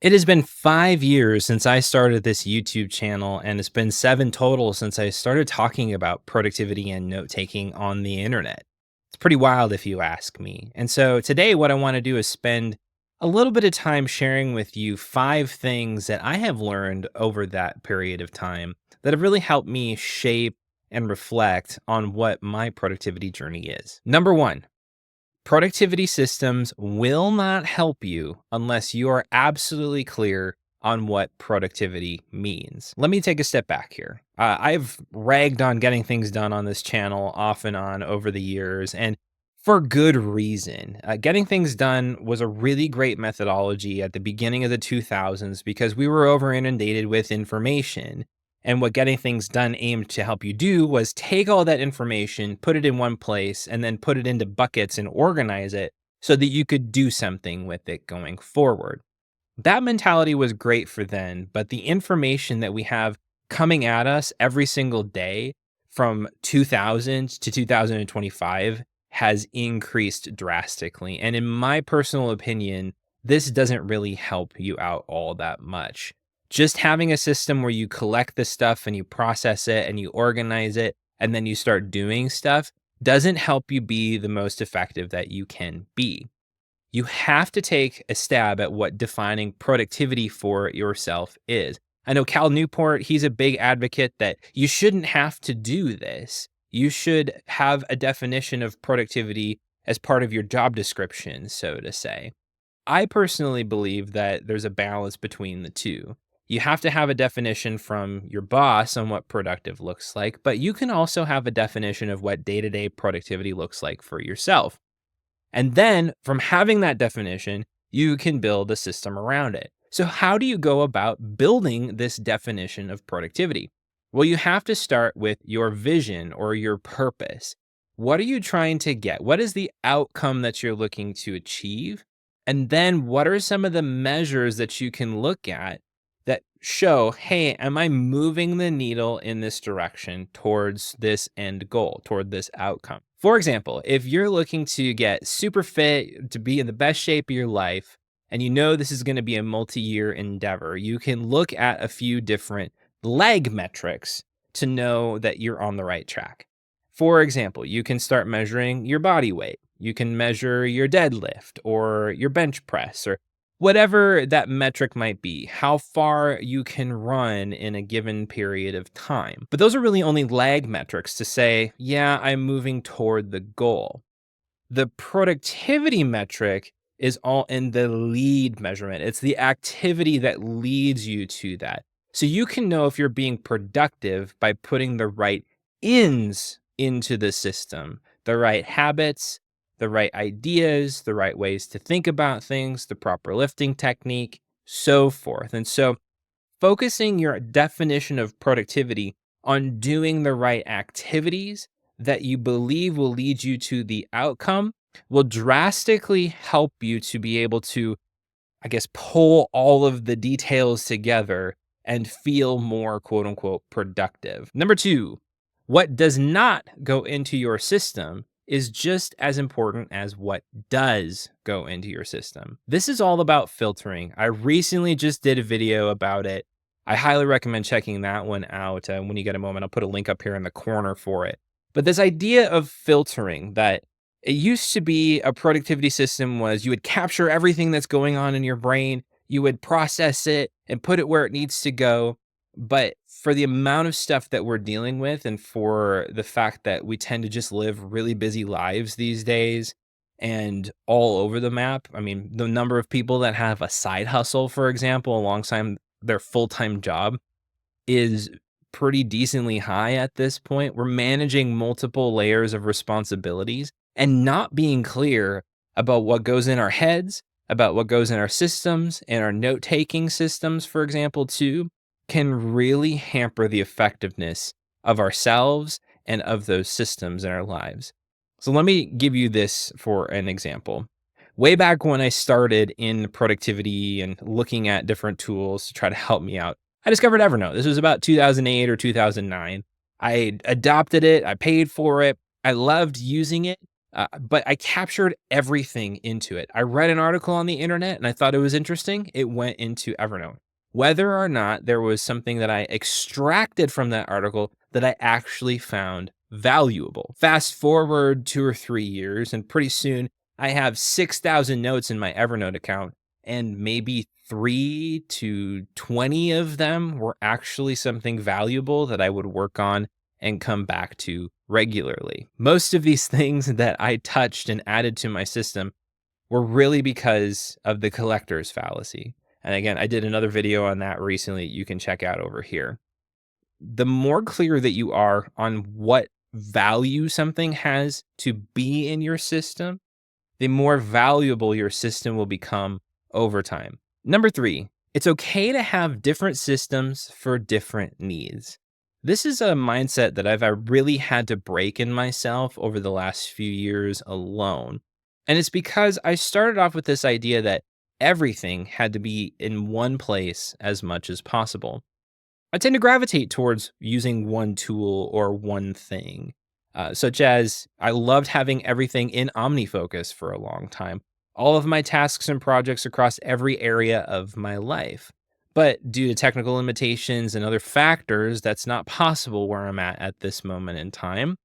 It has been 5 years since I started this YouTube channel, and it's been 7 total since I started talking about productivity and note-taking on the internet. It's pretty wild if you ask me. And so today what I wanna do is spend a little bit of time sharing with you 5 things that I have learned over that period of time that have really helped me shape and reflect on what my productivity journey is. Number 1. Productivity systems will not help you unless you are absolutely clear on what productivity means. Let me take a step back here. I've ragged on getting things done on this channel off and on over the years, and for good reason. Getting things done was a really great methodology at the beginning of the 2000s because we were over inundated with information. And what getting things done aimed to help you do was take all that information, put it in one place, and then put it into buckets and organize it so that you could do something with it going forward. That mentality was great for then, but the information that we have coming at us every single day from 2000 to 2025 has increased drastically. And in my personal opinion, this doesn't really help you out all that much. Just having a system where you collect the stuff and you process it and you organize it and then you start doing stuff doesn't help you be the most effective that you can be. You have to take a stab at what defining productivity for yourself is. I know Cal Newport, he's a big advocate that you shouldn't have to do this. You should have a definition of productivity as part of your job description, so to say. I personally believe that there's a balance between the two. You have to have a definition from your boss on what productive looks like, but you can also have a definition of what day to day productivity looks like for yourself. And then from having that definition, you can build a system around it. So, how do you go about building this definition of productivity? Well, you have to start with your vision or your purpose. What are you trying to get? What is the outcome that you're looking to achieve? And then, what are some of the measures that you can look at that show, hey, am I moving the needle in this direction towards this end goal, toward this outcome? For example, if you're looking to get super fit, to be in the best shape of your life, and you know this is going to be a multi-year endeavor, you can look at a few different leg metrics to know that you're on the right track. For example, you can start measuring your body weight. You can measure your deadlift or your bench press or whatever that metric might be, how far you can run in a given period of time. But those are really only lag metrics to say, yeah, I'm moving toward the goal. The productivity metric is all in the lead measurement. It's the activity that leads you to that. So you can know if you're being productive by putting the right ins into the system, the right habits, the right ideas, the right ways to think about things, the proper lifting technique, so forth. And so focusing your definition of productivity on doing the right activities that you believe will lead you to the outcome will drastically help you to be able to, I guess, pull all of the details together and feel more quote unquote productive. Number 2, what does not go into your system is just as important as what does go into your system. This is all about filtering. I recently just did a video about it. I highly recommend checking that one out when you get a moment. I'll put a link up here in the corner for it. But this idea of filtering, that it used to be a productivity system was you would capture everything that's going on in your brain, you would process it and put it where it needs to go. But for the amount of stuff that we're dealing with and for the fact that we tend to just live really busy lives these days and all over the map, I mean, the number of people that have a side hustle, for example, alongside their full-time job is pretty decently high at this point. We're managing multiple layers of responsibilities and not being clear about what goes in our heads, about what goes in our systems and our note-taking systems, for example, too, can really hamper the effectiveness of ourselves and of those systems in our lives. So let me give you this for an example. Way back when I started in productivity and looking at different tools to try to help me out, I discovered Evernote. This was about 2008 or 2009. I adopted it. I paid for it. I loved using it. But I captured everything into it. I read an article on the internet and I thought it was interesting. It went into Evernote. Whether or not there was something that I extracted from that article that I actually found valuable. Fast forward 2 or 3 years, and pretty soon I have 6,000 notes in my Evernote account, and maybe 3 to 20 of them were actually something valuable that I would work on and come back to regularly. Most of these things that I touched and added to my system were really because of the collector's fallacy. And again, I did another video on that recently you can check out over here. The more clear that you are on what value something has to be in your system, the more valuable your system will become over time. Number 3, it's okay to have different systems for different needs. This is a mindset that I really had to break in myself over the last few years alone. And it's because I started off with this idea that everything had to be in one place as much as possible. I tend to gravitate towards using one tool or one thing, such as I loved having everything in OmniFocus for a long time, all of my tasks and projects across every area of my life. But due to technical limitations and other factors, that's not possible where I'm at this moment in time.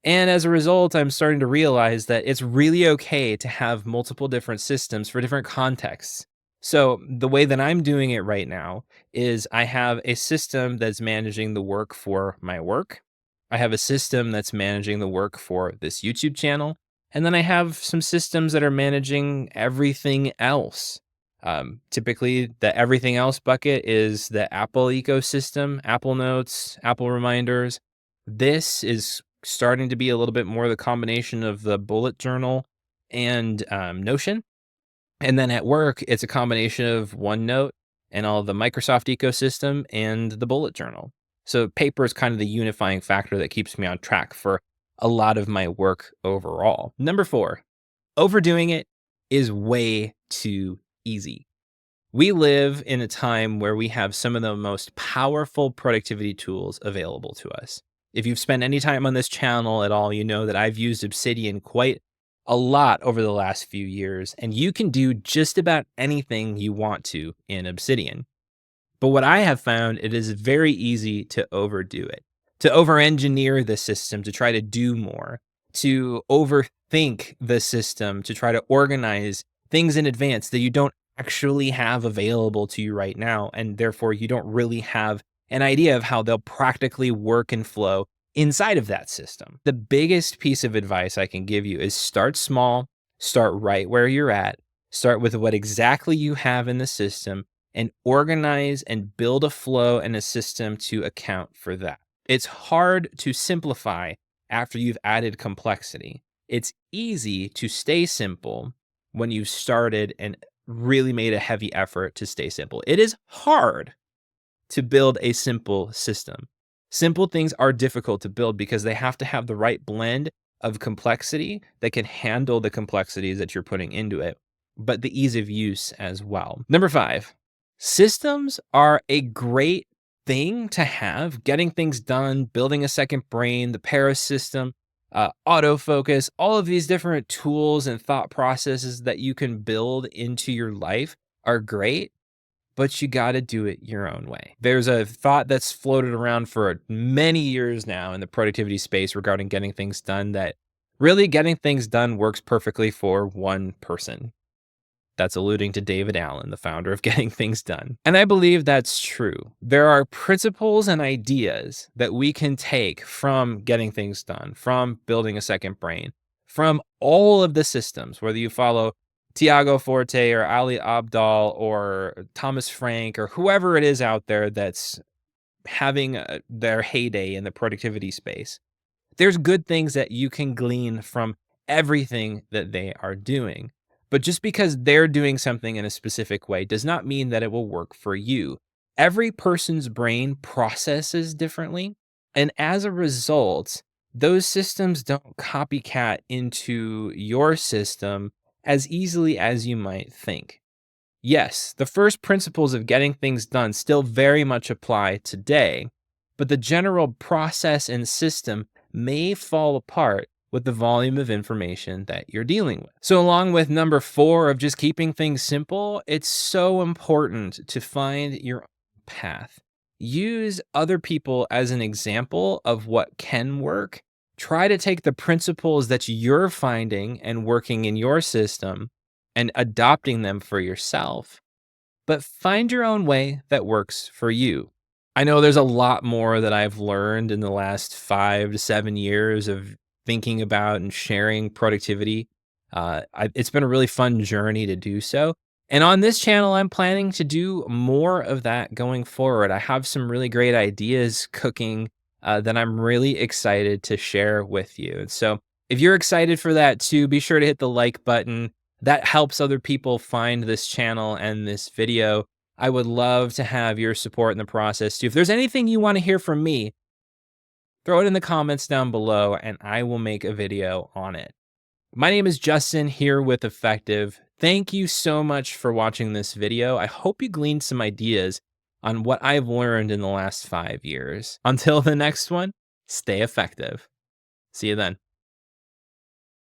And as a result, I'm starting to realize that it's really okay to have multiple different systems for different contexts. So, the way that I'm doing it right now is I have a system that's managing the work for my work. I have a system that's managing the work for this YouTube channel. And then I have some systems that are managing everything else. Typically, the everything else bucket is the Apple ecosystem, Apple Notes, Apple Reminders. This is starting to be a little bit more the combination of the bullet journal and Notion. And then at work, it's a combination of OneNote and all the Microsoft ecosystem and the bullet journal. So paper is kind of the unifying factor that keeps me on track for a lot of my work overall. Number 4, overdoing it is way too easy. We live in a time where we have some of the most powerful productivity tools available to us. If you've spent any time on this channel at all, you know that I've used Obsidian quite a lot over the last few years, and you can do just about anything you want to in Obsidian. But what I have found, it is very easy to overdo it, to over-engineer the system to try to do more, to overthink the system, to try to organize things in advance that you don't actually have available to you right now, and therefore you don't really have an idea of how they'll practically work and flow inside of that system. The biggest piece of advice I can give you is start small, start right where you're at, start with what exactly you have in the system, and organize and build a flow and a system to account for that. It's hard to simplify after you've added complexity. It's easy to stay simple when you've started and really made a heavy effort to stay simple. It is hard to build a simple system. Simple things are difficult to build because they have to have the right blend of complexity that can handle the complexities that you're putting into it, but the ease of use as well. Number 5, systems are a great thing to have. Getting things done, building a second brain, the Paris system, autofocus, all of these different tools and thought processes that you can build into your life are great, but you got to do it your own way. There's a thought that's floated around for many years now in the productivity space regarding getting things done that really getting things done works perfectly for one person. That's alluding to David Allen, the founder of Getting Things Done. And I believe that's true. There are principles and ideas that we can take from getting things done, from building a second brain, from all of the systems, whether you follow Tiago Forte or Ali Abdal or Thomas Frank or whoever it is out there that's having their heyday in the productivity space. There's good things that you can glean from everything that they are doing. But just because they're doing something in a specific way does not mean that it will work for you. Every person's brain processes differently. And as a result, those systems don't copycat into your system as easily as you might think. Yes, the first principles of getting things done still very much apply today, but the general process and system may fall apart with the volume of information that you're dealing with. So, along with number four of just keeping things simple, it's so important to find your own path. Use other people as an example of what can work. Try to take the principles that you're finding and working in your system and adopting them for yourself, but find your own way that works for you. I know there's a lot more that I've learned in the last 5 to 7 years of thinking about and sharing productivity. It's been a really fun journey to do so. And on this channel, I'm planning to do more of that going forward. I have some really great ideas cooking that I'm really excited to share with you. And so if you're excited for that too, be sure to hit the like button. That helps other people find this channel and this video. I would love to have your support in the process too. If there's anything you want to hear from me, throw it in the comments down below and I will make a video on it. My name is Justin here with Effective. Thank you so much for watching this video. I hope you gleaned some ideas on what I've learned in the last 5 years. Until the next one, stay effective. See you then.